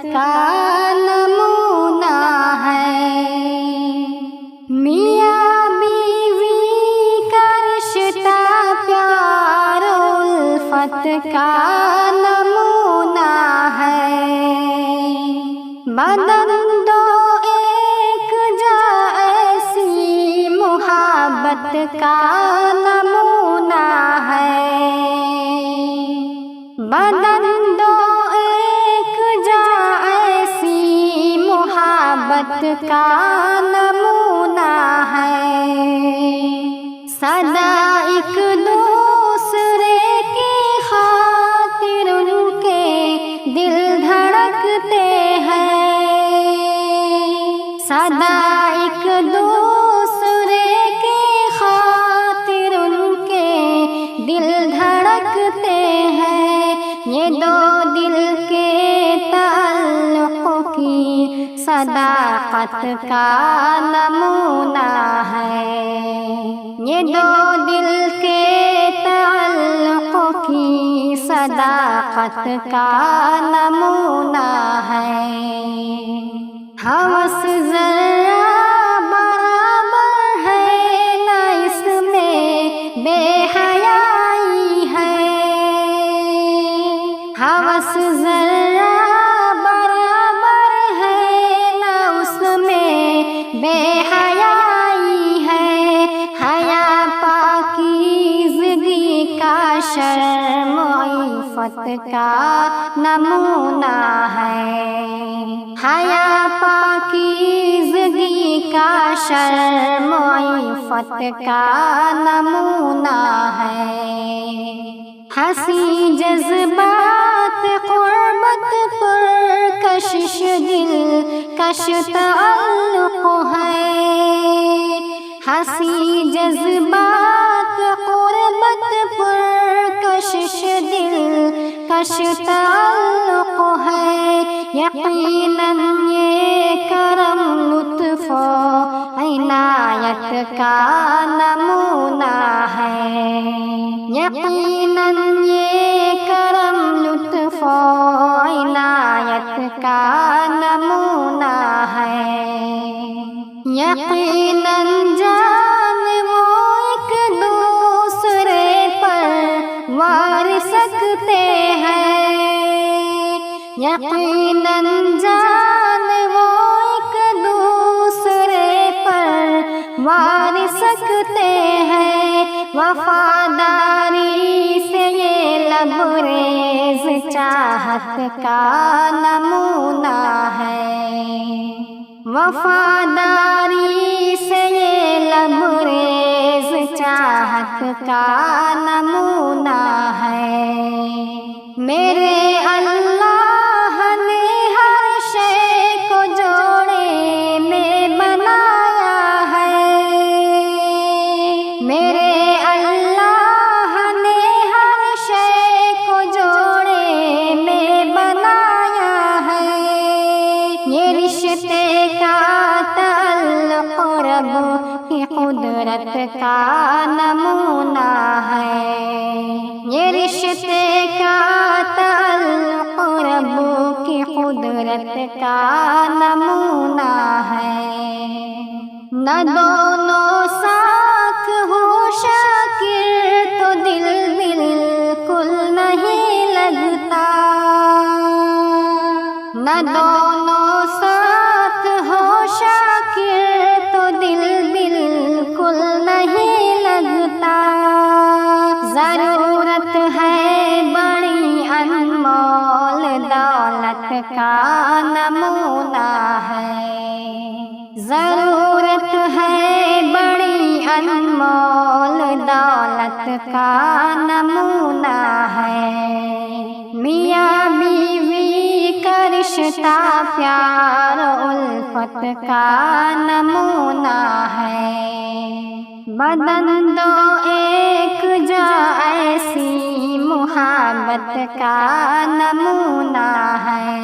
کا نمونہ ہے، میاں بیوی کا رشتہ پیار الفت کا نمونہ ہے، بدن دو ایک جا ایسی محبت کا نمونہ ہے، بدن دو ایک جا ایسی محبت کا نمونہ ہے، سدا ایک دوسرے کی خاطر ان کے دل دھڑکتے ہیں، سدا ایک دوسرے کی خاطر ان کے دل دھڑکتے ہیں، یہ دو دل کے تعلق کی صداقت کا نمونہ ہے، یہ دو دل کے تعلق کی صداقت کا نمونہ ہے، ہوس ذرہ برابر ہے نہ اس میں بے حیائی ہے، ہوس ذرہ برابر ہے نہ اس میں بے حیائی ہے، حیا پاکیزگی کا شرم عفت کا نمونہ ہے، حیا پاکیزگی کا شرم عفت کا نمونہ ہے، ہنسی جذبات قربت پر کشش دل کش تعلق ہے، ہنسی جذبات قربت پر کشش دل کش تعلق ہے، یقیناً یہ کرم لطف و عنایت کا نمونہ ہے، یقیناً یہ کرم لطف و عنایت کا نمونہ ہے، یقیناً جان وہ ایک دوسرے پر وار سکتے ہیں، یقیناً جان وہ ایک دوسرے پر وار سکتے ہیں، وفاداری سے یہ لبریز چاہت کا نمونہ ہے، وفاداری سے یہ لبریز چاہت کا نمونہ ہے، میرے اللہ نے ہر شے کو جوڑے میں بنایا ہے، میرے اللہ نے ہر شے کو جوڑے میں بنایا ہے، یہ رشتے کا تعلق رب کی قدرت کا نمونہ ہے، یہ رشتے کا تعلق رب کی قدرت کا نمونہ ہے، نہ دونوں ساتھ ہو شاکر تو دل بالکل نہیں لگتا، نہ دونوں ساتھ ہو شاکر تو دل بالکل نہیں لگتا، ضرورت ہے بڑی انمول دولت کا نمونہ ہے، ضرورت ہے بڑی انمول دولت کا نمونہ ہے، میاں بیوی کا رشتہ پیار الفت کا نمونہ ہے، بدن دو ایک جا ایسی محبت کا نمونہ ہے۔